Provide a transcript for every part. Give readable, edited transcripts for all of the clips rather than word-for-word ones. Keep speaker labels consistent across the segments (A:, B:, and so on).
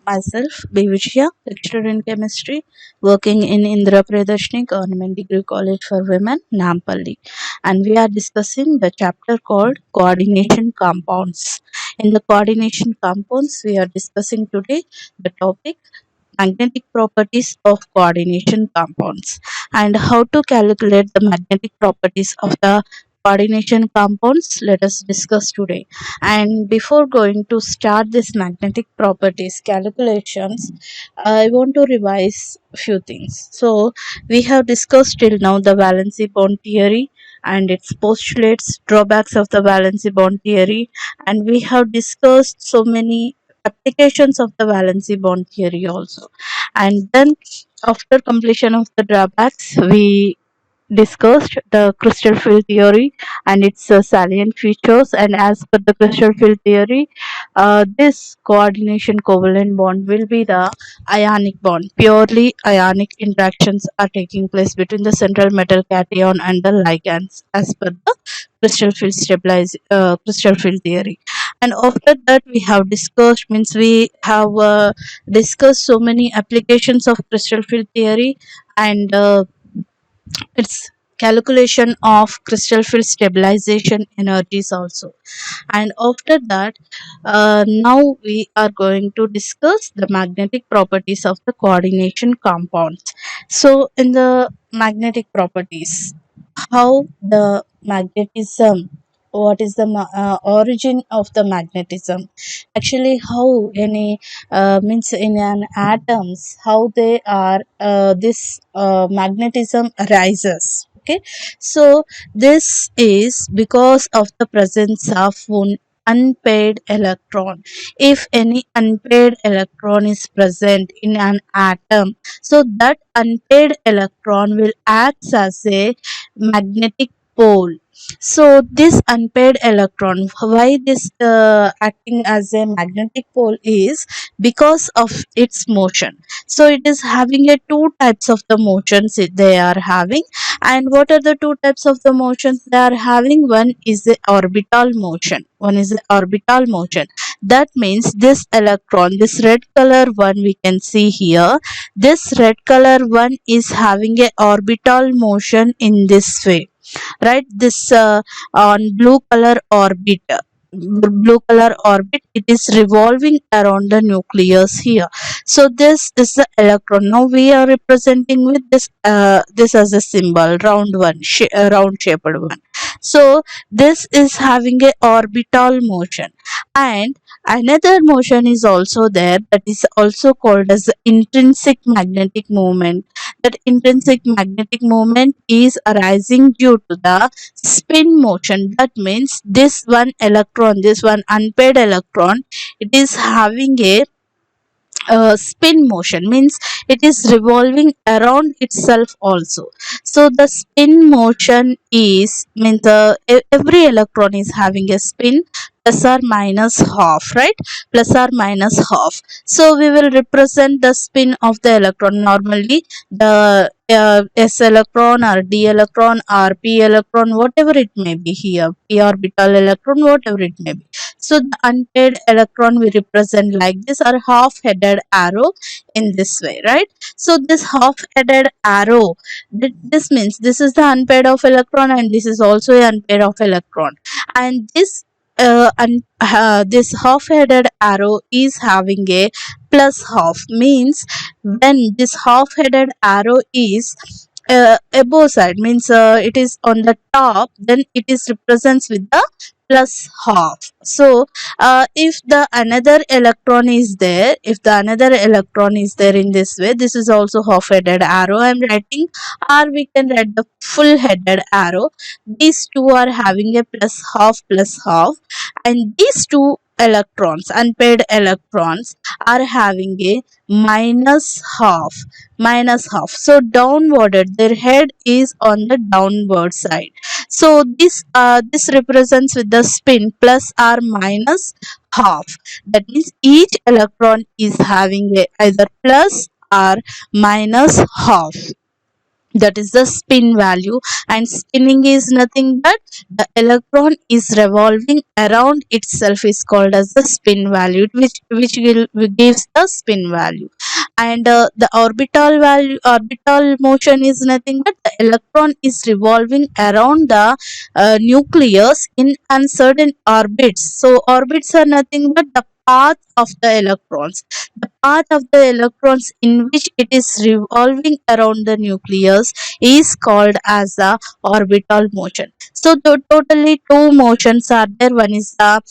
A: Myself, Bevijya, lecturer in chemistry, working in Indra Priyadarshini Government Degree College for Women, Nampalli. And we are discussing the chapter called Coordination Compounds. In the coordination compounds, we are discussing today the topic magnetic properties of coordination compounds and how to calculate the magnetic properties of the coordination compounds. Let us discuss today. And before going to start this magnetic properties calculations, I want to revise few things. So we have discussed till now the valency bond theory and its postulates, drawbacks of the valency bond theory, and we have discussed so many applications of the valency bond theory also. And then after completion of the drawbacks, we discussed the crystal field theory and its salient features. And as per the crystal field theory, this coordination covalent bond will be the ionic bond. Purely ionic interactions are taking place between the central metal cation and the ligands as per the crystal field theory. And after that we have discussed, means we have discussed so many applications of crystal field theory and its calculation of crystal field stabilization energies also. And after that, now we are going to discuss the magnetic properties of the coordination compounds. So in the magnetic properties, how the magnetism, what is the origin of the magnetism, actually how any means in an atoms, how they are this magnetism arises. Okay, so this is because of the presence of one unpaired electron. If any unpaired electron is present in an atom, so that unpaired electron will act as a magnetic pole. So this unpaired electron, why this acting as a magnetic pole is because of its motion. So it is having a two types of the motions they are having. And what are the two types of the motions they are having? One is the orbital motion, one is the orbital motion. That means this electron, this red color one we can see here, this red color one is having a orbital motion in this way, right? This on blue color orbit, it is revolving around the nucleus here. So this is the electron. Now we are representing with this as a symbol, round shaped one. So this is having a orbital motion. And another motion is also there, that is also called as the intrinsic magnetic moment. That intrinsic magnetic moment is arising due to the spin motion. That means this one electron, this one unpaired electron, it is having a spin motion, means it is revolving around itself also. So the spin motion is, means every electron is having a spin plus or minus half, right? Plus or minus half. So we will represent the spin of the electron. Normally the s electron or d electron or p electron, whatever it may be here, p orbital electron, whatever it may be. So the unpaired electron we represent like this, or half-headed arrow in this way, right? So this half-headed arrow, this means this is the unpaired of electron and this is also an unpaired of electron. And this half-headed arrow is having a plus half, means when this half-headed arrow is above side, means it is on the top, then it is represents with the plus half. So if the another electron is there, if the another electron is there in this way, this is also half headed arrow I am writing, or we can write the full headed arrow. These two are having a plus half, and these two electrons, unpaired electrons, are having a minus half. So downwarded, their head is on the downward side. So this represents with the spin plus or minus half. That means each electron is having a either plus or minus half. that is the spin value. And spinning is nothing but the electron is revolving around itself is called as the spin value, which gives the spin value. And the orbital motion is nothing but the electron is revolving around the nucleus in uncertain orbits. So orbits are nothing but the path of the electrons, the path of the electrons in which it is revolving around the nucleus is called as the orbital motion. So totally two motions are there. One is the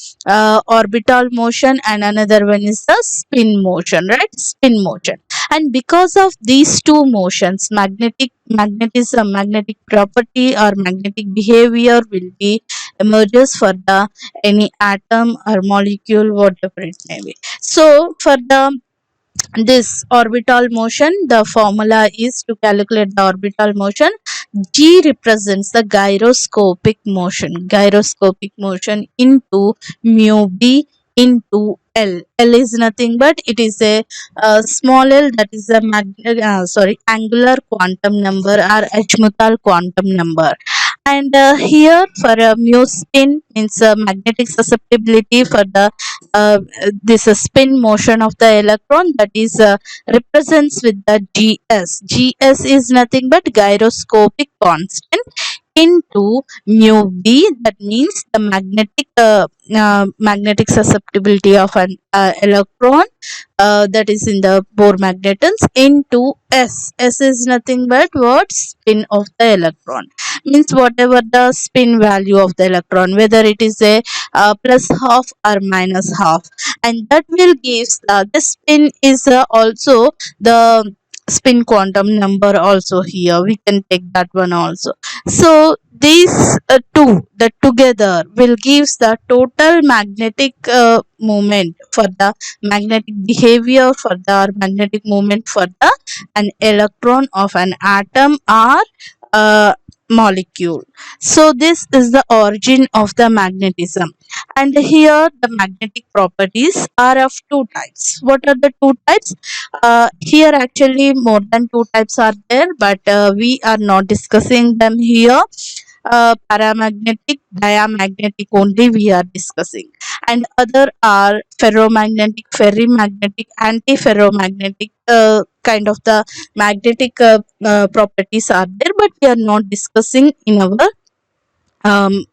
A: orbital motion and another one is the spin motion, right? Spin motion. And because of these two motions, magnetic property or magnetic behavior will be emerges for the any atom or molecule, whatever it may be. So for the this orbital motion, the formula is to calculate the orbital motion. G represents the gyroscopic motion into mu b into L. L is nothing but it is a small l, that is a angular quantum number or azimuthal quantum number. And here for mu spin means magnetic susceptibility for the this spin motion of the electron, that is represents with the gs. Gs is nothing but gyroscopic constant into mu b, that means the magnetic susceptibility of an electron, that is in the Bohr magnetons, into s. S is nothing but what? Spin of the electron, means whatever the spin value of the electron, whether it is a plus half or minus half, and that will gives the spin is also the spin quantum number also. Here we can take that one also. So these two that together will gives the total magnetic moment for the magnetic behavior for the magnetic moment for the an electron of an atom or molecule. So this is the origin of the magnetism. And here the magnetic properties are of two types. What are the two types? Here actually more than two types are there, but we are not discussing them here. Paramagnetic, diamagnetic only we are discussing, and other are ferromagnetic, ferrimagnetic, antiferromagnetic, kind of the magnetic properties are there, but we are not discussing in our um,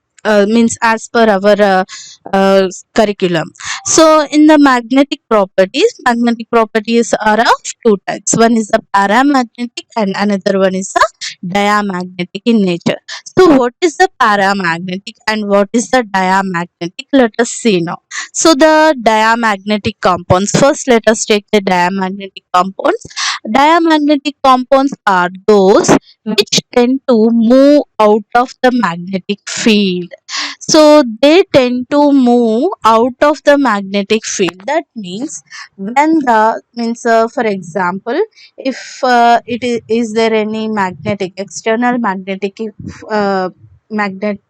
A: means as per our curriculum. So in the magnetic properties are of two types. One is the paramagnetic and another one is the diamagnetic in nature. So what is the paramagnetic and what is the diamagnetic? Let us see now. So the diamagnetic compounds. First let us take the diamagnetic compounds. Diamagnetic compounds are those which tend to move out of the magnetic field. So they tend to move out of the magnetic field. That means when the means for example, if is there any magnetic external magnetic magnet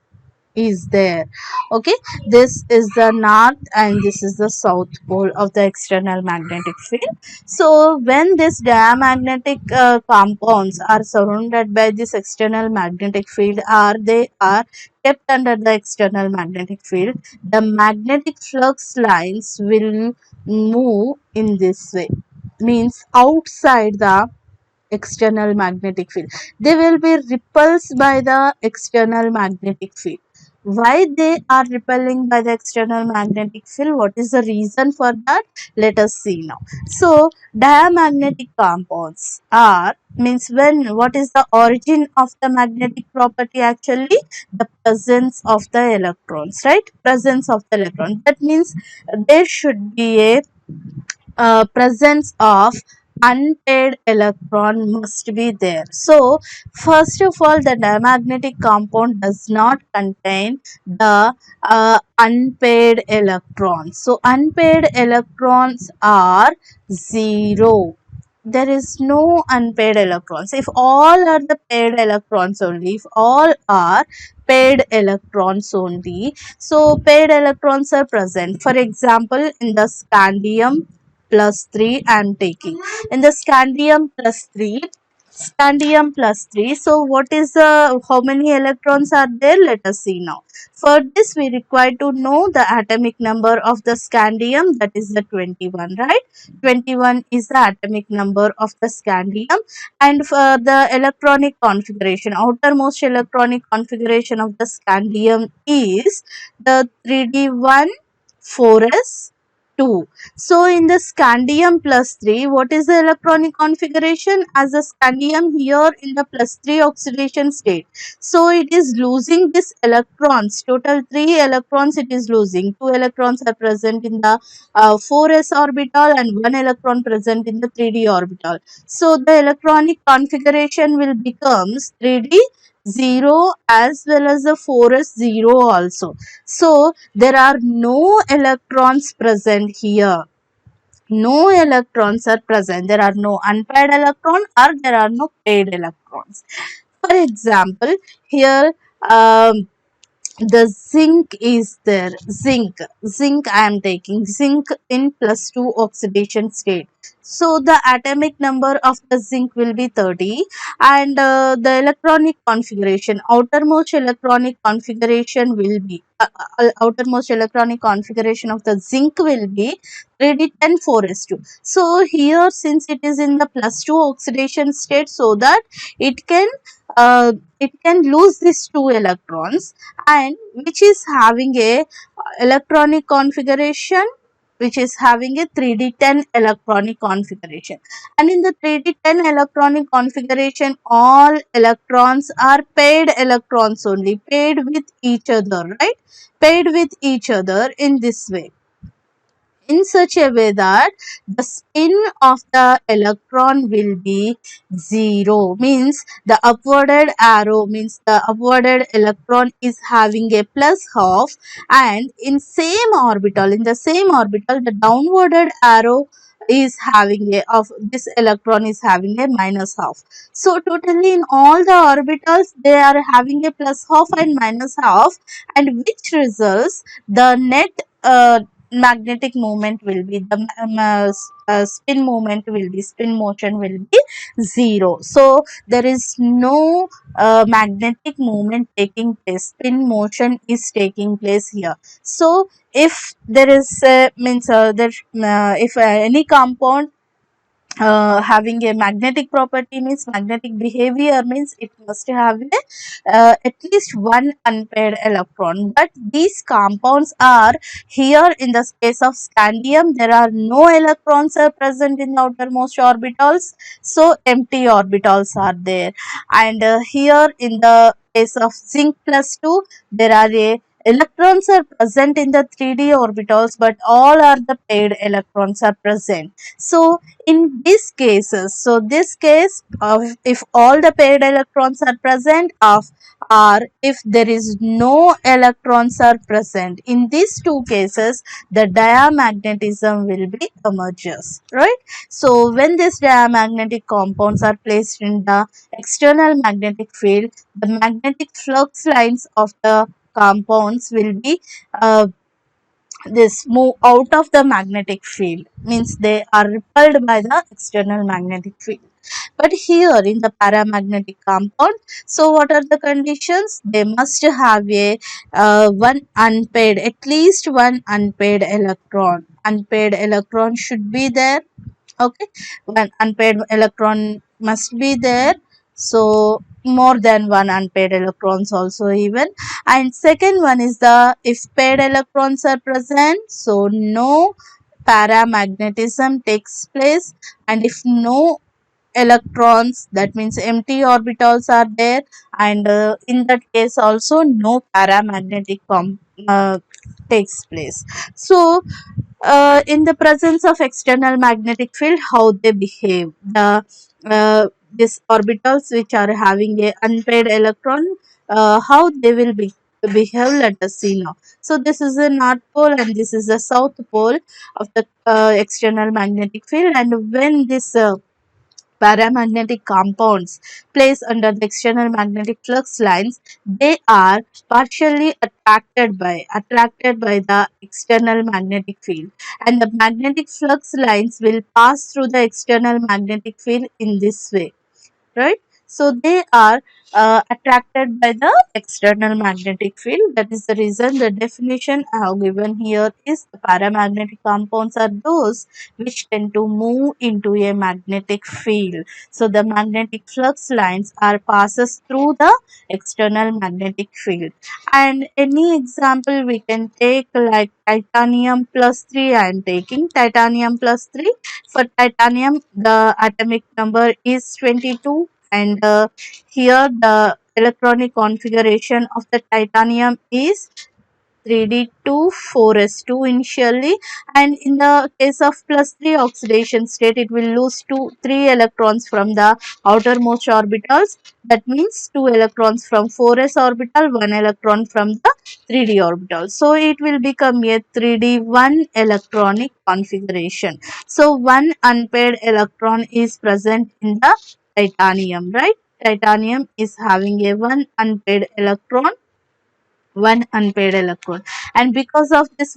A: is there, okay, this is the north and this is the south pole of the external magnetic field. So when these diamagnetic compounds are surrounded by this external magnetic field, or they are kept under the external magnetic field, the magnetic flux lines will move in this way, means outside the external magnetic field. They will be repulsed by the external magnetic field. Why they are repelling by the external magnetic field? What is the reason for that? Let us see now. So diamagnetic compounds are, means when, what is the origin of the magnetic property? Actually the presence of the electrons, right? Presence of the electron. That means there should be a presence of unpaired electron must be there. So first of all, the diamagnetic compound does not contain the unpaired electrons. So unpaired electrons are zero. There is no unpaired electrons. If all are the paired electrons only, if all are paired electrons only, so paired electrons are present. For example, in the scandium plus 3 I am taking. In the scandium plus 3, scandium plus 3. So what is the, how many electrons are there? Let us see now. For this we require to know the atomic number of the scandium, that is the 21, right? 21 is the atomic number of the scandium. And for the electronic configuration, outermost electronic configuration of the scandium is the 3d1 4s 2. So in the scandium plus 3, what is the electronic configuration? As the scandium here in the plus 3 oxidation state. So it is losing this electrons, total 3 electrons it is losing. 2 electrons are present in the 4s orbital and 1 electron present in the 3d orbital. So the electronic configuration will becomes 3d 0 as well as the 4s 0 also. So there are no electrons present here. No electrons are present. There are no unpaired electron or there are no paired electrons. For example, here the zinc is there. Zinc I am taking. Zinc in plus 2 oxidation state. So the atomic number of the zinc will be 30, and the electronic configuration, outermost electronic configuration will be outermost electronic configuration of the zinc will be 3d10 4s2. So here, since it is in the plus 2 oxidation state, so that it can it can lose these 2 electrons, and which is having a electronic configuration which is having a 3d10 electronic configuration. And in the 3d10 electronic configuration, all electrons are paired electrons only, paired with each other, right? Paired with each other in this way, in such a way that the spin of the electron will be 0, means the upwarded arrow, means the upwarded electron is having a plus half, and in same orbital, in the same orbital, the downwarded arrow is having a of this electron is having a minus half. So totally in all the orbitals they are having a plus half and minus half, and which results the net magnetic moment will be the spin moment will be, spin motion will be 0. So there is no magnetic moment taking place, spin motion is taking place here. So if there is means there if any compound having a magnetic property, means magnetic behavior, means it must have a, at least one unpaired electron. But these compounds are here in the case of scandium, there are no electrons are present in the outermost orbitals, so empty orbitals are there. And here in the case of zinc plus 2, there are a electrons are present in the 3d orbitals, but all are the paired electrons are present. So in these cases, so this case of if all the paired electrons are present, of or if there is no electrons are present, in these two cases the diamagnetism will be emerges, right? So when these diamagnetic compounds are placed in the external magnetic field, the magnetic flux lines of the compounds will be this move out of the magnetic field, means they are repelled by the external magnetic field. But here in the paramagnetic compound, so what are the conditions? They must have a one unpaired, at least one unpaired electron. Unpaired electron should be there. Okay, one unpaired electron must be there. So more than one unpaired electrons also even. And second one is the, if paired electrons are present, so no paramagnetism takes place. And if no electrons, that means empty orbitals are there, and in that case also no paramagnetic takes place. So in the presence of external magnetic field, how they behave, the these orbitals which are having a unpaired electron, how they will behave, let us see now. So this is the north pole and this is the south pole of the external magnetic field, and when this paramagnetic compounds placed under the external magnetic flux lines, they are partially attracted by the external magnetic field, and the magnetic flux lines will pass through the external magnetic field in this way. right? So they are attracted by the external magnetic field. That is the reason the definition I have given here is the paramagnetic compounds are those which tend to move into a magnetic field. So the magnetic flux lines are passes through the external magnetic field. And any example we can take like titanium plus 3. I am taking titanium plus 3. For titanium, the atomic number is 22, and here the electronic configuration of the titanium is 3d2 4s2 initially, and in the case of plus 3 oxidation state it will lose 3 electrons from the outermost orbitals. That means 2 electrons from 4s orbital, 1 electron from the 3d orbital, so it will become a 3d1 electronic configuration. So one unpaired electron is present in the titanium, right? Titanium is having a one unpaired electron, and because of this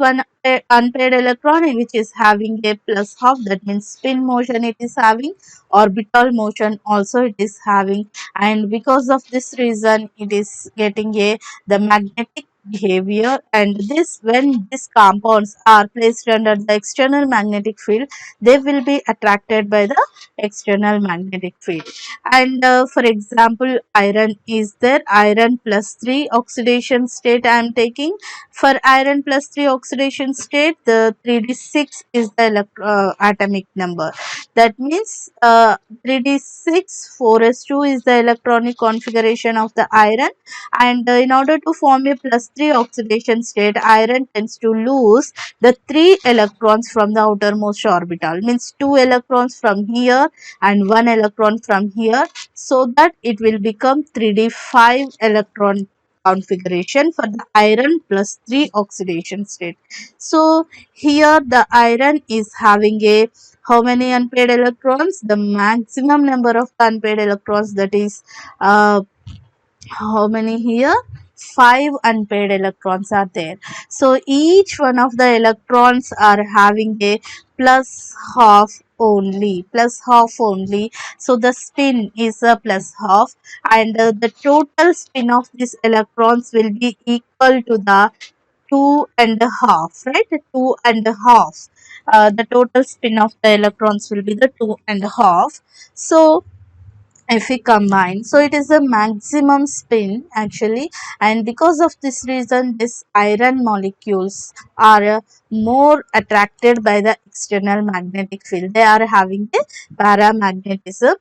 A: unpaired electron which is having a plus half, that means spin motion it is having, orbital motion also it is having, and because of this reason it is getting a the magnetic behavior. And this, when these compounds are placed under the external magnetic field, they will be attracted by the external magnetic field. And for example, iron is there, iron plus 3 oxidation state I am taking. For iron plus 3 oxidation state, the 3d6 is the atomic number. That means 3d6 4s2 is the electronic configuration of the iron, and in order to form a plus 3 oxidation state, iron tends to lose the 3 electrons from the outermost orbital, means 2 electrons from here and 1 electron from here, so that it will become 3d5 electron configuration for the iron plus 3 oxidation state. So here the iron is having a how many unpaired electrons? The maximum number of unpaired electrons, that is how many here? 5 unpaired electrons are there. So each one of the electrons are having a plus half only, plus half only. So the spin is a plus half, and the total spin of these electrons will be equal to the two and a half, right? Two and a half. The total spin of the electrons will be the two and a half. So if we combine, so it is a maximum spin actually, and because of this reason this iron molecules are more attracted by the external magnetic field. They are having a paramagnetism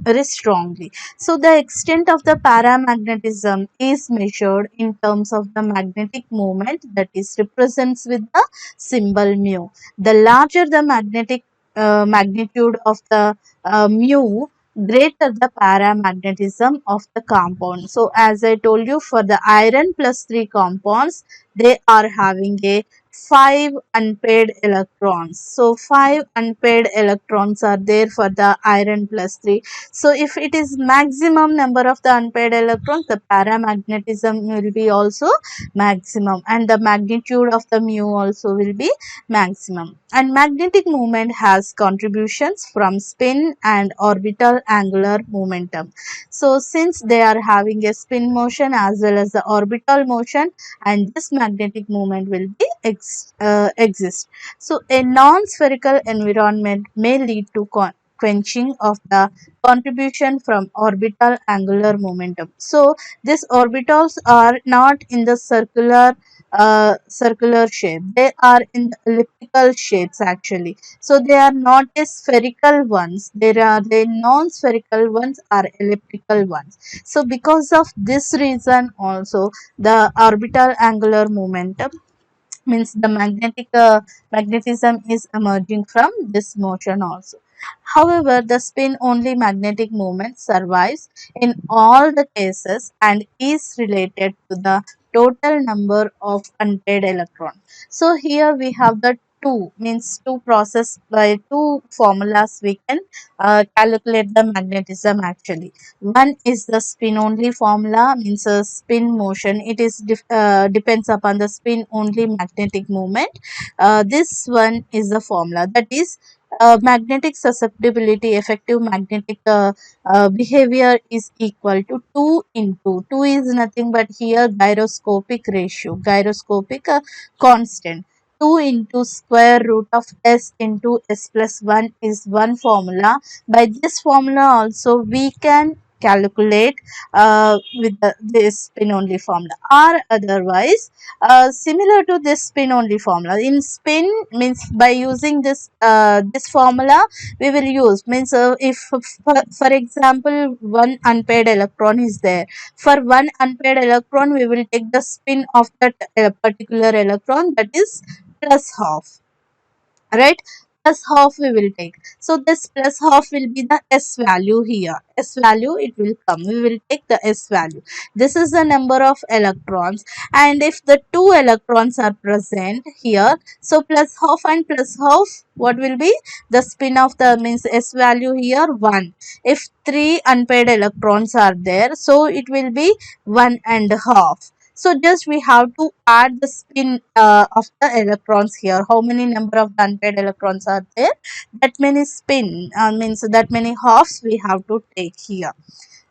A: very strongly. So the extent of the paramagnetism is measured in terms of the magnetic moment, that is represents with the symbol mu. The larger the magnetic magnitude of the mu, greater the paramagnetism of the compound. So as I told you, for the iron plus 3 compounds, they are having a 5 unpaired electrons. So 5 unpaired electrons are there for the iron plus 3. So if it is maximum number of the unpaired electrons, the paramagnetism will be also maximum, and the magnitude of the mu also will be maximum. And magnetic moment has contributions from spin and orbital angular momentum. So since they are having a spin motion as well as the orbital motion, and this magnetic moment will be exist. So a non-spherical environment may lead to quenching of the contribution from orbital angular momentum. So these orbitals are not in the circular shape, they are in the elliptical shapes actually. So they are not a spherical ones, there are the non-spherical ones are elliptical ones. So because of this reason also, the orbital angular momentum, means the magnetism is emerging from this motion also. However, the spin only magnetic moment survives in all the cases and is related to the total number of unpaired electrons. So here we have the two, means two process, by two formulas we can calculate the magnetism actually. One is the spin only formula, means a spin motion. It is depends upon the spin only magnetic moment. This one is the formula, that is magnetic susceptibility, effective magnetic behavior is equal to 2 into 2 is nothing but here gyroscopic ratio, gyroscopic constant. 2 into square root of s into s plus 1 is one formula. By this formula also we can calculate with this spin only formula, or otherwise similar to this spin only formula. In spin means by using this formula we will use means if for example one unpaired electron is there, for one unpaired electron we will take the spin of that particular electron, that is plus half, right? Plus half we will take, so this plus half will be the s value here, s value it will come, we will take the s value. This is the number of electrons, and if the two electrons are present here, so plus half and plus half, what will be the spin of the means s value here 1. If three unpaired electrons are there, so it will be 1.5. So just we have to add the spin of the electrons here. How many number of unpaired electrons are there? That many spin means that many halves we have to take here.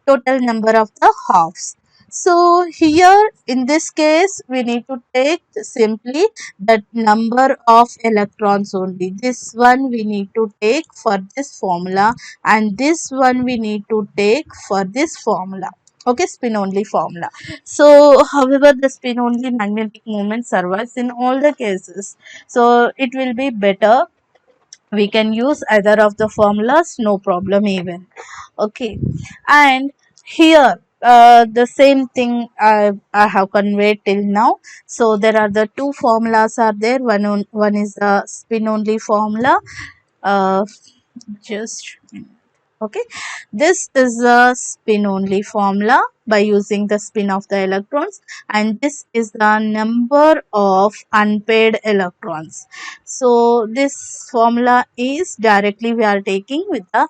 A: Total number of the halves. So here in this case we need to take simply the number of electrons only. This one we need to take for this formula, and this one we need to take for this formula. Okay, spin only formula. So however the spin only magnetic moment survives in all the cases, so it will be better we can use either of the formulas, no problem even. Okay, and here the same thing I have conveyed till now. So there are the two formulas are there, one is the spin only formula, uh, just okay, this is a spin only formula by using the spin of the electrons, and this is the number of unpaired electrons. So this formula is directly we are taking with the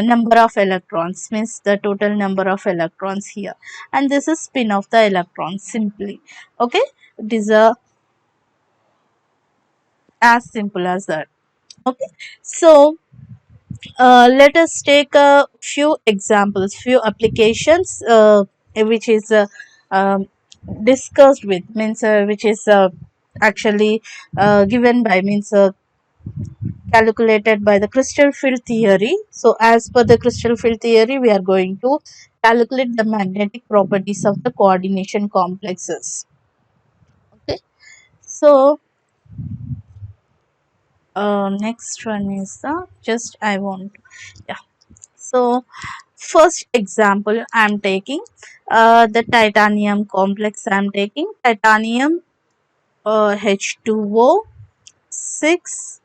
A: number of electrons, means the total number of electrons here, and this is spin of the electrons simply. Okay, it is as simple as that. Okay, so let us take a few examples, few applications which is discussed with means which is actually given by means calculated by the crystal field theory. So as per the crystal field theory we are going to calculate the magnetic properties of the coordination complexes. Okay, so next one is the just I want, yeah. So first example I am taking the titanium complex. I am taking titanium H2O 6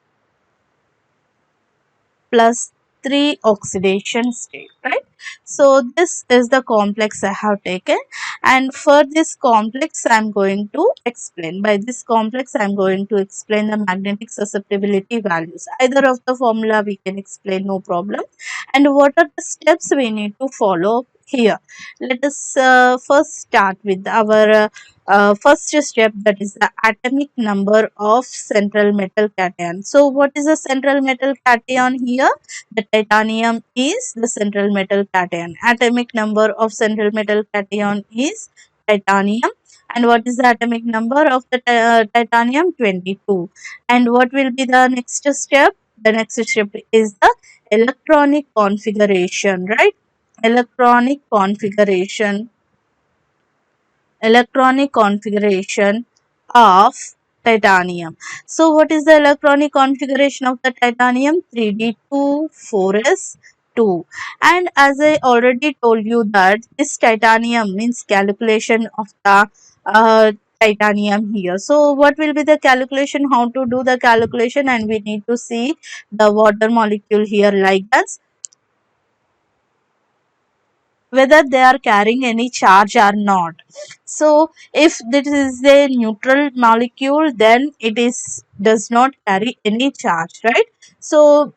A: plus 3 oxidation state, right? So this is the complex I have taken, and for this complex I am going to explain, by this complex I am going to explain the magnetic susceptibility values. Either of the formula we can explain, no problem. And what are the steps we need to follow here? Let us first start with our first step, that is the atomic number of central metal cation. So what is the central metal cation here? The titanium is the central metal cation. Atomic number of central metal cation is titanium. And what is the atomic number of the titanium? 22. And what will be the next step? The next step is the electronic configuration, right? Electronic configuration, electronic configuration of titanium. So what is the electronic configuration of the titanium? 3d2 4s2. And as I already told you that this titanium means calculation of the uh, titanium here. So what will be the calculation, how to do the calculation? And we need to see the water molecule here like that, whether they are carrying any charge or not. So if this is a neutral molecule, then it is does not carry any charge, right? So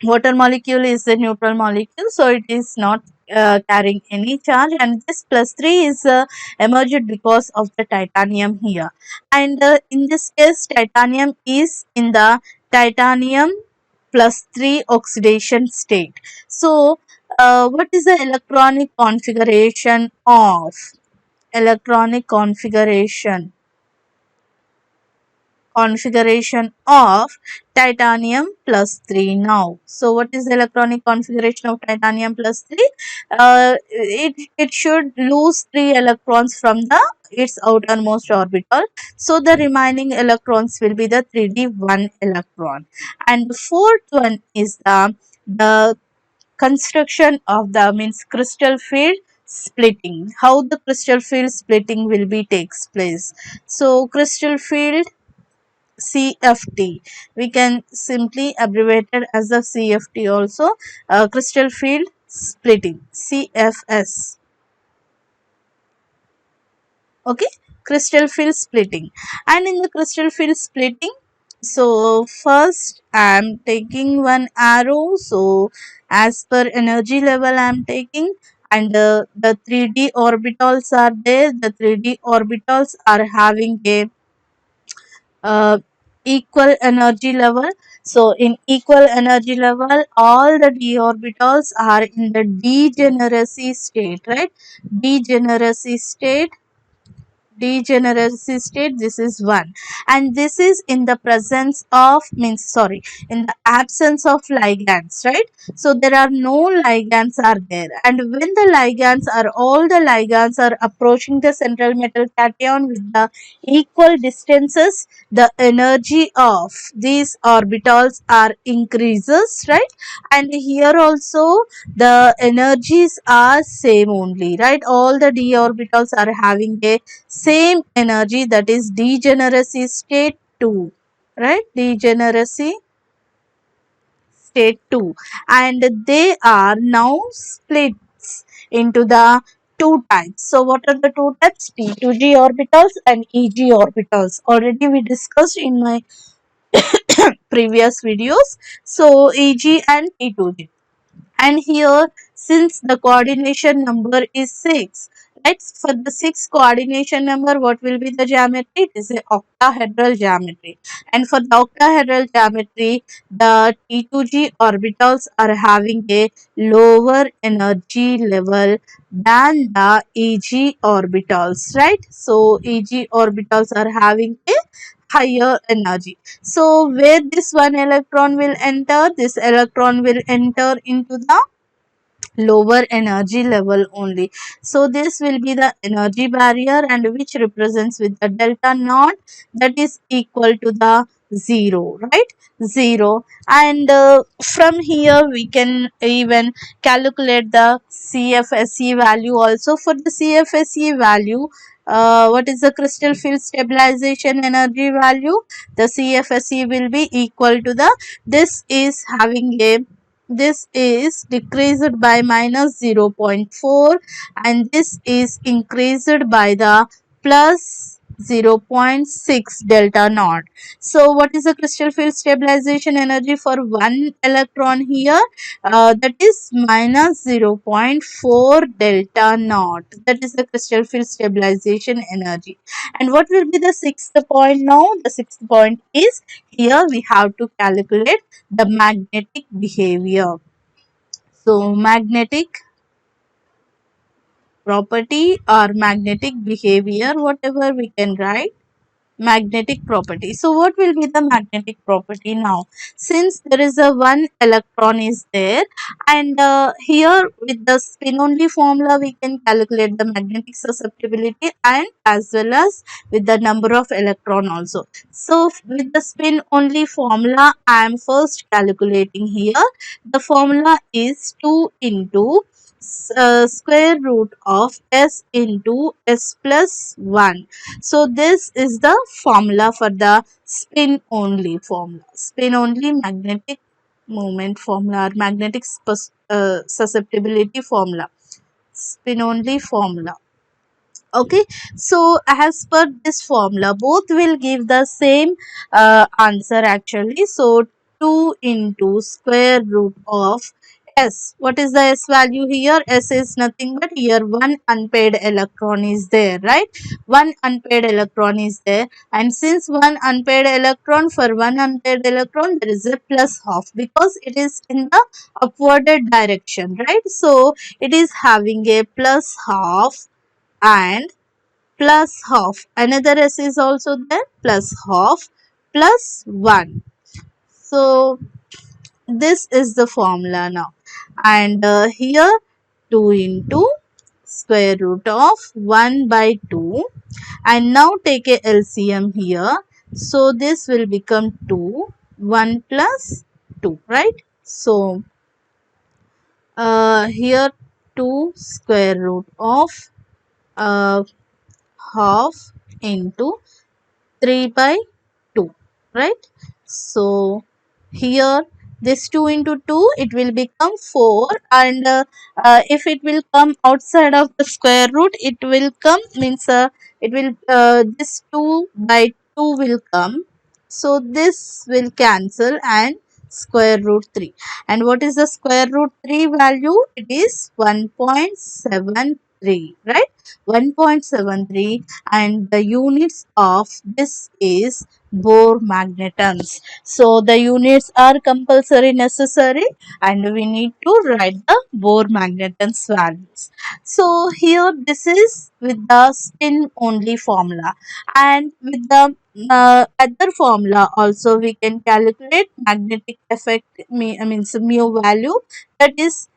A: water molecule is a neutral molecule, so it is not carrying any charge, and this plus 3 is emerged because of the titanium here. And in this case titanium is in the titanium plus 3 oxidation state. So, what is the electronic configuration of titanium plus 3 now? So what is the electronic configuration of titanium plus 3? It should lose 3 electrons from the its outermost orbital, so the remaining electrons will be the 3d1 electron. And the fourth one is the construction of the means crystal field splitting. How the crystal field splitting will be takes place? So crystal field CFT. We can simply abbreviate it as the CFT also. Crystal field splitting, CFS. Okay, crystal field splitting. And in the crystal field splitting, so first I am taking one arrow. So as per energy level I am taking, and the 3D orbitals are there. The 3D orbitals are having a uh, equal energy level. So in equal energy level, all the d orbitals are in the degeneracy state, right? Degeneracy state, degeneracy state, this is one. And this is in the presence of, means sorry, in the absence of ligands, right? So there are no ligands are there, and when the ligands are, all the ligands are approaching the central metal cation with the equal distances, the energy of these orbitals are increases, right? And here also the energies are same only, right? All the d orbitals are having a same energy, that is degeneracy state 2, right? Degeneracy state 2, and they are now splits into the two types. So what are the two types? T2g orbitals and Eg orbitals. Already we discussed in my previous videos. So Eg and T2g. And here, since the coordination number is 6, right? For the 6 coordination number, what will be the geometry? It is a octahedral geometry. And for the octahedral geometry, the T2g orbitals are having a lower energy level than the Eg orbitals, right? So Eg orbitals are having a higher energy. So where this one electron will enter, this electron will enter into the lower energy level only. So this will be the energy barrier, and which represents with the delta naught, that is equal to the 0, right? 0. And from here we can even calculate the CFSE value also. For the CFSE value, what is the crystal field stabilization energy value? The CFSE will be equal to the, this is having a, this is decreased by minus 0.4, and this is increased by the plus 0.6 delta naught. So what is the crystal field stabilization energy for one electron here? That is minus 0.4 delta naught. That is the crystal field stabilization energy. And what will be the sixth point now? The sixth point is, here we have to calculate the magnetic behavior. So magnetic property or magnetic behavior, whatever we can write, magnetic property. So what will be the magnetic property now? Since there is a one electron is there, and here with the spin only formula we can calculate the magnetic susceptibility, and as well as with the number of electron also. So with the spin only formula I am first calculating here. The formula is 2 into square root of s into s plus 1. So this is the formula for the spin only formula. Spin only magnetic moment formula, or magnetic susceptibility formula. Spin only formula. Okay, so as per this formula, both will give the same answer actually. So 2 into square root of S. What is the S value here? S is nothing but here one unpaired electron is there, right? One unpaired electron is there, and since one unpaired electron, for one unpaired electron there is a plus half because it is in the upward direction, right? So it is having a plus half and plus half. Another S is also there, plus half plus 1. So this is the formula now, and here 2 into square root of 1 by 2, and now take a LCM here, so this will become 2, 1 plus 2, right? So here 2 square root of uh, half into 3 by 2, right? So here this 2 into 2 it will become 4, and if it will come outside of the square root it will come means it will this 2 by 2 will come, so this will cancel and square root 3. And what is the square root 3 value? It is 1.73, right? 1.73, and the units of this is Bohr magnetons. So the units are compulsory necessary, and we need to write the Bohr magnetons values. So here this is with the spin only formula, and with the other formula also we can calculate magnetic effect, means mu value, that is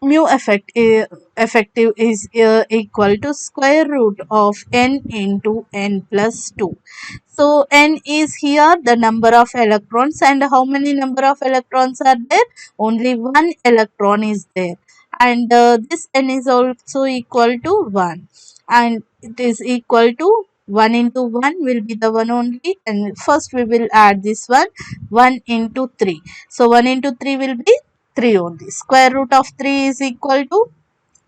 A: mu effective is equal to square root of n into n plus 2. So n is here the number of electrons, and how many number of electrons are there? Only one electron is there, and this n is also equal to 1, and it is equal to 1 into 1 will be the one only, and first we will add this one, 1 into 3. So 1 into 3 will be 3 only. Square root of 3 is equal to,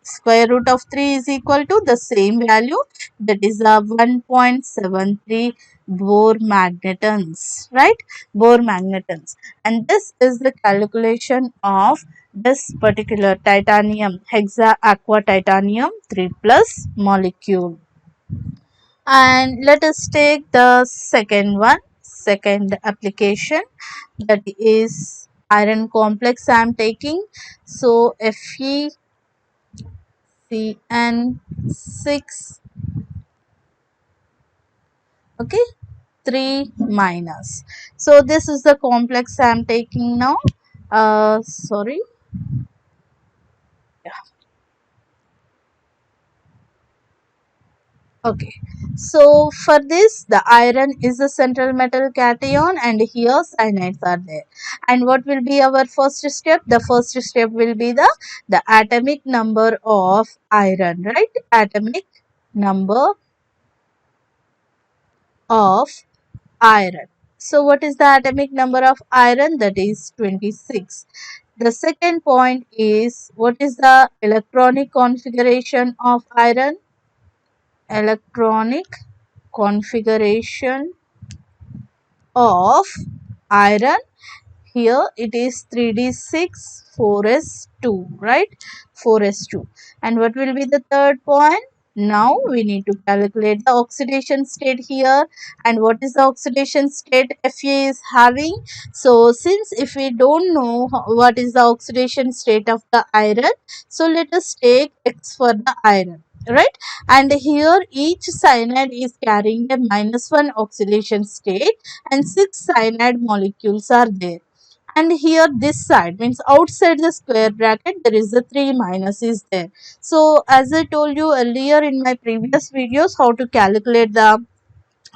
A: square root of 3 is equal to the same value, that is 1.73 Bohr magnetons, right? Bohr magnetons. And this is the calculation of this particular titanium, hexa aqua titanium 3 plus molecule. And let us take the second one, second application, that is iron complex I am taking. So FeCN6, okay, 3 minus. So this is the complex I am taking now. Sorry. Okay, so for this the iron is a central metal cation, and here cyanides are there. And what will be our first step? The first step will be the atomic number of iron, right? Atomic number of iron. So what is the atomic number of iron? That is 26. The second point is, what is the electronic configuration of iron? Electronic configuration of iron, here it is 3d6 4s2, right? 4s2. And what will be the third point? Now we need to calculate the oxidation state here. And what is the oxidation state Fe is having? So since if we don't know what is the oxidation state of the iron, so let us take X for the iron, right? And here each cyanide is carrying a -1 oxidation state, and 6 cyanide molecules are there. And here this side means outside the square bracket there is a 3 minus is there. So as I told you earlier in my previous videos how to calculate the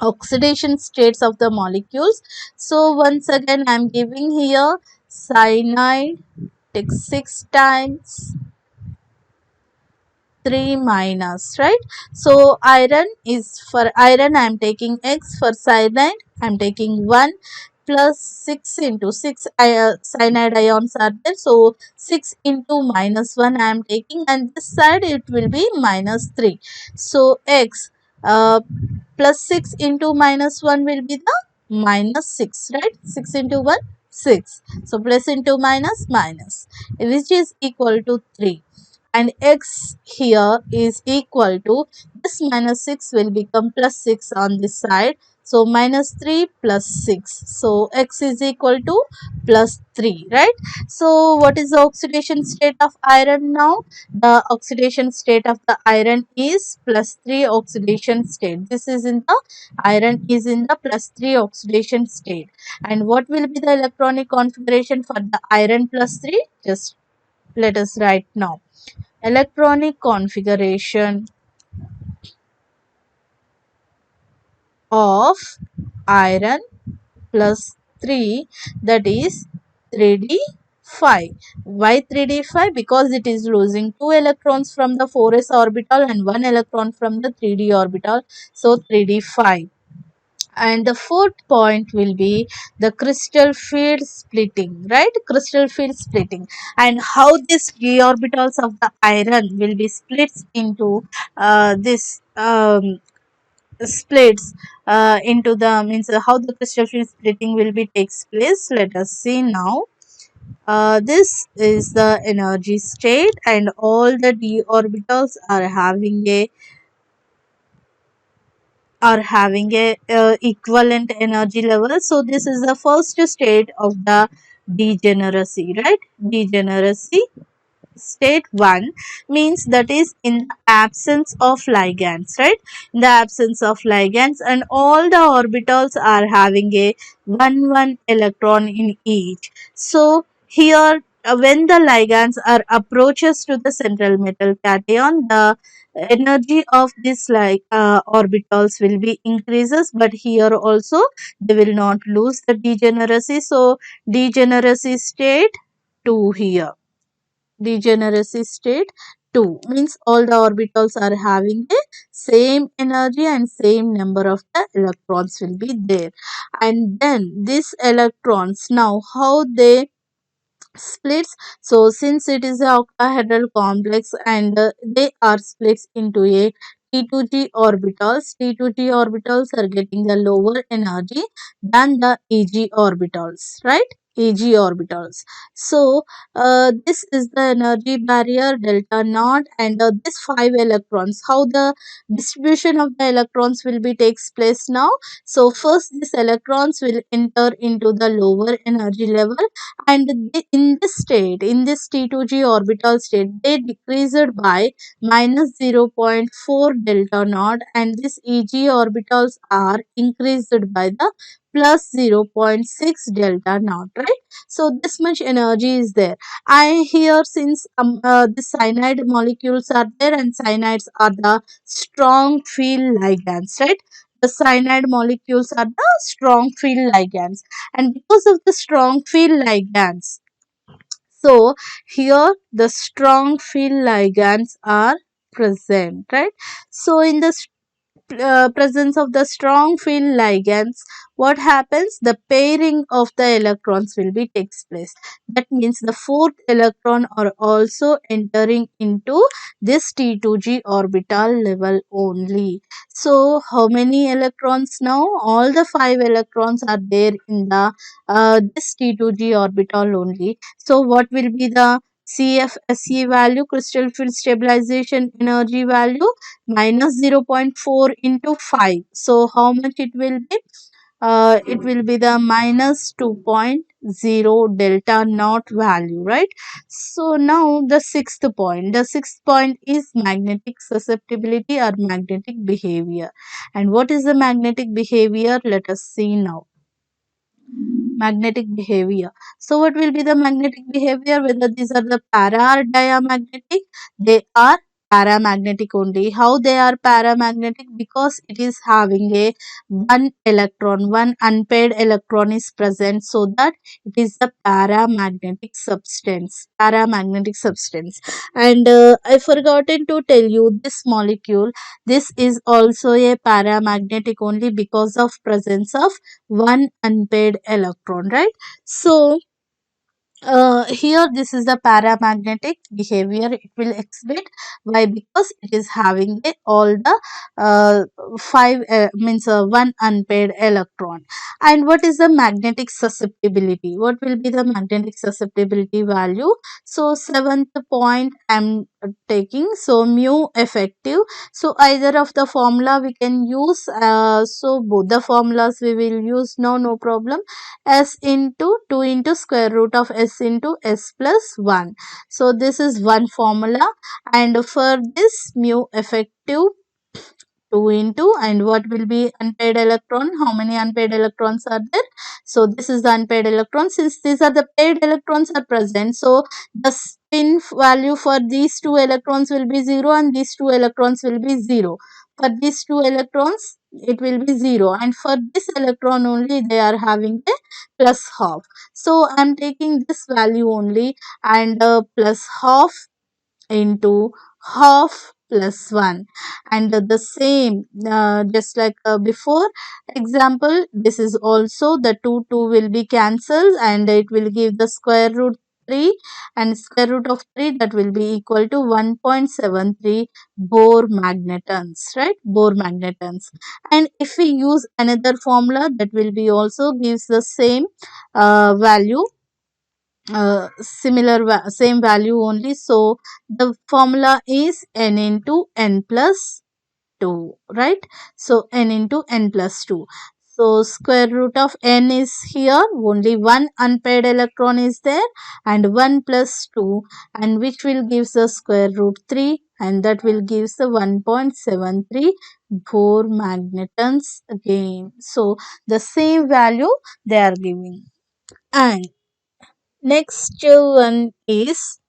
A: oxidation states of the molecules. So once again I am giving here cyanide, take 6 times 3 minus, right? So iron is, for iron I am taking X, for cyanide I am taking 1 plus 6 into 6 cyanide ions are there, so 6 into -1 I am taking, and this side it will be -3. So X plus 6 into -1 will be the -6, right? 6 into 1 6. So plus into minus, minus, which is equal to 3. And x here is equal to, this minus 6 will become plus 6 on this side. So minus 3 plus 6. So x is equal to plus 3, right? So what is the oxidation state of iron now? The oxidation state of the iron is plus 3 oxidation state. This is in the iron is in the plus 3 oxidation state. And what will be the electronic configuration for the iron plus 3? Just let us write now. Electronic configuration of iron plus 3, that is 3d5. Why 3d5? Because it is losing 2 electrons from the 4s orbital and 1 electron from the 3d orbital. So 3d5. And the fourth point will be the crystal field splitting, right? Crystal field splitting, and how these d orbitals of the iron will be split into this splits into the means how the crystal field splitting will be takes place. Let us see now. This is the energy state, and all the d orbitals are having a equivalent energy level. So this is the first state of the degeneracy, right? Degeneracy state 1 means that is in the absence of ligands, right? In the absence of ligands, and all the orbitals are having a 1 electron in each. So here when the ligands are approaches to the central metal cation, the energy of this orbitals will be increases, but here also they will not lose the degeneracy. So degeneracy state 2 here. Degeneracy state 2 means all the orbitals are having the same energy and same number of the electrons will be there. And then these electrons, now how they splits? So since it is a octahedral complex, and they are split into a T2G orbitals. T2G orbitals are getting the lower energy than the EG orbitals, right? EG orbitals. So this is the energy barrier delta naught, and this 5 electrons, how the distribution of the electrons will be takes place now. So first these electrons will enter into the lower energy level, and in this state, in this T2G orbital state, they decreased by minus 0.4 delta naught, and this EG orbitals are increased by the plus 0.6 delta naught, right? So this much energy is there. I here, since the cyanide molecules are there, and cyanides are the strong field ligands, right? The cyanide molecules are the strong field ligands, and because of the strong field ligands, so here the strong field ligands are present, right? So in the presence of the strong field ligands, what happens? The pairing of the electrons will be takes place. That means the fourth electron are also entering into this T2G orbital level only. So how many electrons now? All the 5 electrons are there in the this T2G orbital only. So what will be the CFSE value, crystal field stabilization energy value? Minus 0.4 into 5. So how much it will be? It will be the minus 2.0 delta naught value, right? So now the sixth point. The sixth point is magnetic susceptibility or magnetic behavior. And what is the magnetic behavior? Let us see now. Magnetic behavior. So what will be the magnetic behavior? Whether these are the para or diamagnetic? They are paramagnetic only. How they are paramagnetic? Because it is having a one electron, one unpaired electron is present, so that it is the paramagnetic substance. Paramagnetic substance. And I forgotten to tell you this molecule. This is also a paramagnetic only because of presence of one unpaired electron, right? So Here this is the paramagnetic behavior it will exhibit. Why? Because it is having all the uh, five means one unpaired electron. And what is the magnetic susceptibility? What will be the magnetic susceptibility value? So seventh point I'm taking, so mu effective. So either of the formula we can use, so both the formulas we will use, no problem. S into 2 into square root of S into S plus 1. So this is one formula, and for this mu effective 2 into, and what will be unpaired electron, how many unpaired electrons are there? So this is the unpaired electron. Since these are the paired electrons are present, so the spin value for these two electrons will be 0 and these two electrons will be 0. For these two electrons it will be 0, and for this electron only they are having a plus half. So I am taking this value only, and plus half into half plus 1, and the same, just like before example, this is also the 2 will be cancelled and it will give the square root 3, and square root of 3, that will be equal to 1.73 Bohr magnetons, right? Bohr magnetons. And if we use another formula, that will be also gives the same value, same value only. So the formula is n into n plus 2, right? So n into n plus 2. So square root of n is here, only one unpaired electron is there, and 1 plus 2, and which will gives the square root 3, and that will gives the 1.73 Bohr magnetons again. So the same value they are giving. And next one is,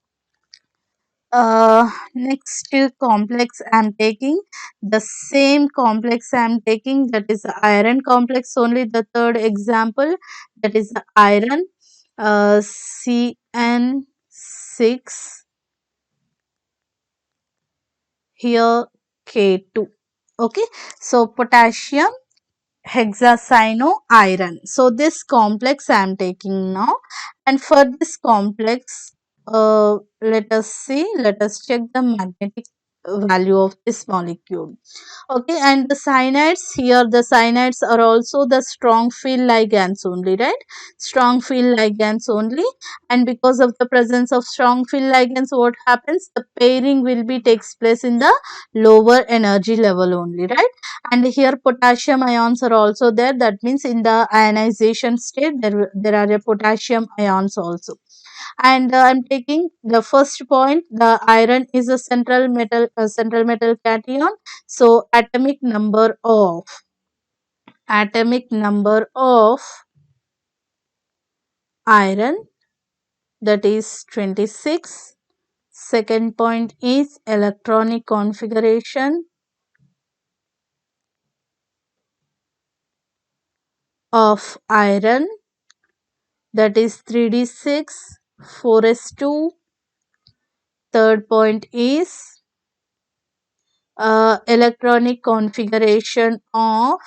A: next complex I'm taking, the same complex I'm taking, that is the iron complex only, the third example, that is the iron, Cn6, here K2. Okay, so potassium hexacyanoiron. So this complex I am taking now, and for this complex, let us see, let us check the magnetic value of this molecule. Okay, and the cyanides, here the cyanides are also the strong field ligands only, right? Strong field ligands only, and because of the presence of strong field ligands, what happens? The pairing will be takes place in the lower energy level only, right? And here potassium ions are also there, that means in the ionization state there are a potassium ions also. And I'm taking the first point, the iron is a central metal cation. So atomic number of iron, that is 26. Second point is electronic configuration of iron, that is 3d6, 4s2. Third point is electronic configuration of,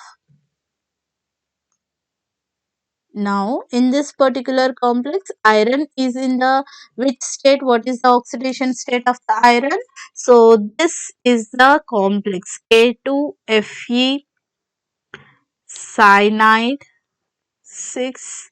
A: now in this particular complex, iron is in the which state? What is the oxidation state of the iron? So this is the complex K2Fe cyanide 6.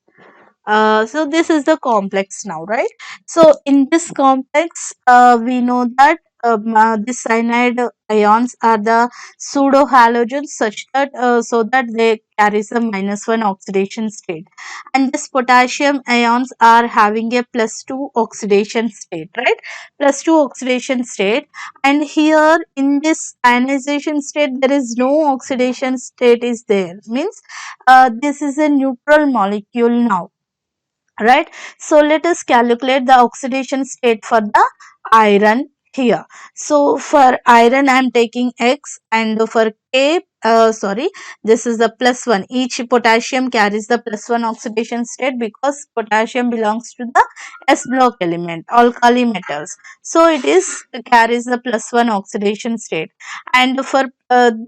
A: So this is the complex now, right? So in this complex, we know that the cyanide ions are the pseudo halogens, such that so that they carries a -1 oxidation state, and this potassium ions are having a +2 oxidation state, right? +2 oxidation state, and here in this ionization state there is no oxidation state is there, means this is a neutral molecule now, right? So let us calculate the oxidation state for the iron here. So for iron I am taking X, and for K, sorry, this is the +1. Each potassium carries the +1 oxidation state because potassium belongs to the S block element, alkali metals. So it is carries the +1 oxidation state, and for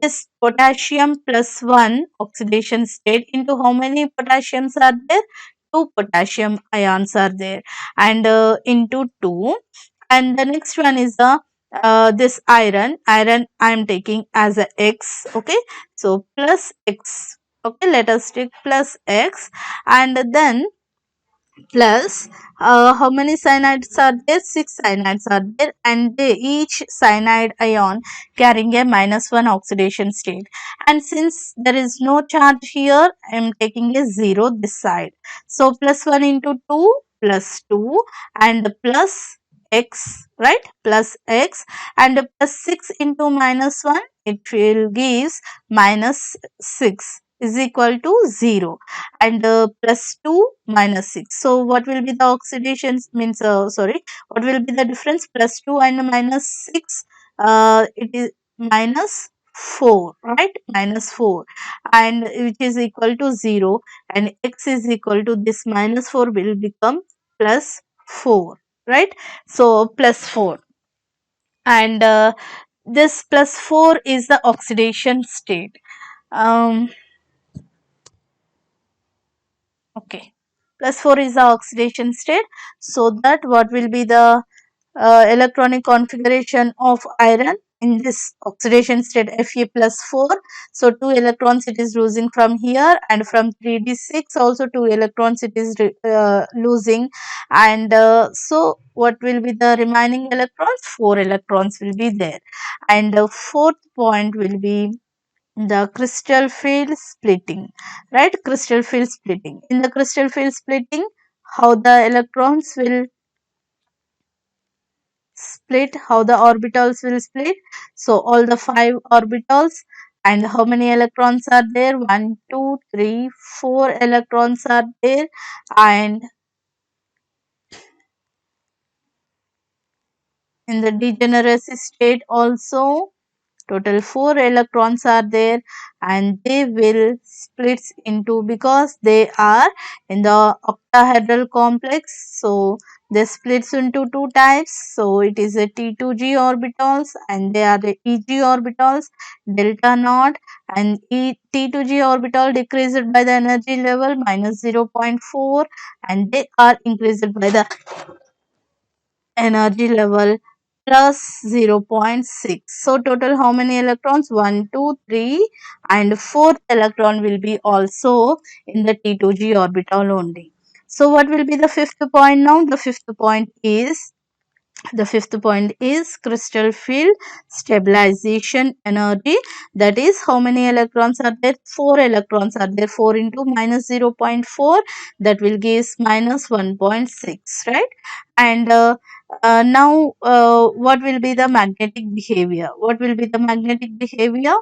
A: this potassium +1 oxidation state, into how many potassiums are there? 2 potassium ions are there, and into 2. And the next one is the this iron I am taking as a x. Okay, so plus x. Okay, let us take plus x, and then plus how many cyanides are there? 6 cyanides are there, and each cyanide ion carrying a -1 oxidation state. And since there is no charge here, I am taking a 0 this side. So plus 1 into 2 plus 2, and plus x, right, plus x, and plus 6 into -1, it will gives -6 is equal to 0, and plus 2 minus 6. So what will be the oxidation means, sorry, what will be the difference? Plus 2 and minus 6, it is minus 4, right, minus 4, and which is equal to 0, and x is equal to this minus 4 will become plus 4, right. So plus 4, and this plus 4 is the oxidation state. um Okay. Plus 4 is the oxidation state. So that what will be the electronic configuration of iron in this oxidation state, Fe plus 4. So 2 electrons it is losing from here, and from 3d6 also 2 electrons it is losing, and so what will be the remaining electrons? 4 electrons will be there, and the fourth point will be the crystal field splitting, right, crystal field splitting. In the crystal field splitting, how the electrons will split, how the orbitals will split? So all the 5 orbitals, and how many electrons are there? 1 2 3 4 electrons are there, and in the degeneracy state also total 4 electrons are there, and they will splits into, because they are in the octahedral complex, so they splits into 2 types. So it is a T2g orbitals, and they are the Eg orbitals delta naught, and T2g orbital decreased by the energy level -0.4, and they are increased by the energy level plus 0.6. So total how many electrons? 1, 2, 3, and fourth electron will be also in the T2g orbital only. So what will be the fifth point now? The fifth point is crystal field stabilization energy. That is how many electrons are there? 4 electrons are there. 4 into -0.4, that will give -1.6, right? And now what will be the magnetic behavior? What will be the magnetic behavior?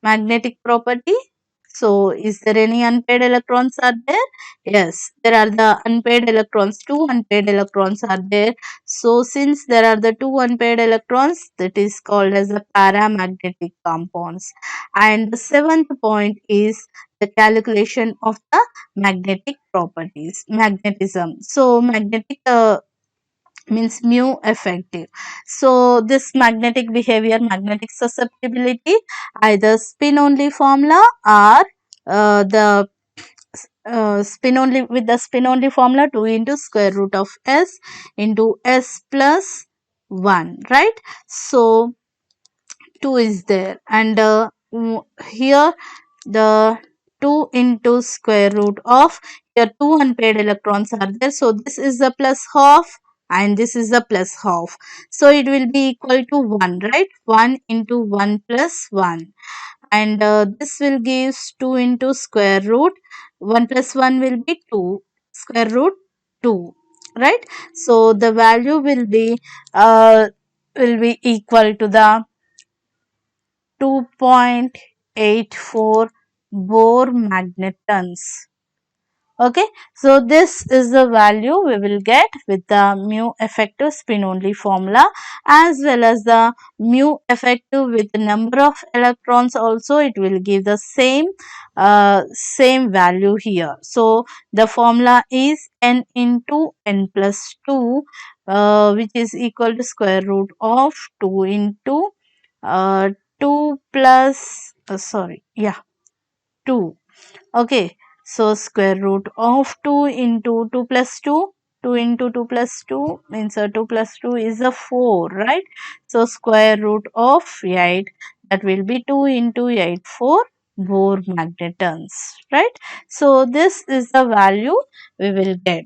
A: Magnetic property. So, is there any unpaired electrons are there? Yes, there are the unpaired electrons. 2 unpaired electrons are there. So, since there are the 2 unpaired electrons, that is called as the paramagnetic compounds. And the seventh point is the calculation of the magnetic properties, magnetism. So, magnetic means mu effective. So this magnetic behavior, magnetic susceptibility, either spin only formula or the spin only, with the spin only formula 2 into square root of s into s plus 1, right? So 2 is there, and here the 2 into square root of, here 2 unpaired electrons are there, so this is the plus half and this is the plus half, so it will be equal to 1, right? 1 into 1 plus 1, and this will give 2 into square root, 1 plus 1 will be 2, square root 2, right? So the value will be equal to the 2.84 Bohr magnetons. Okay, so this is the value we will get with the mu effective spin only formula, as well as the mu effective with the number of electrons also, it will give the same value here. So the formula is n into n plus 2, which is equal to square root of 2 into uh, 2 plus 2. Okay, So square root of 2 into 2 plus 2. 2 into 2 plus 2 means 2 plus 2 is a 4, right? So square root of 8, that will be 2 into 8, 4 Bohr magnetons, right? So this is the value we will get.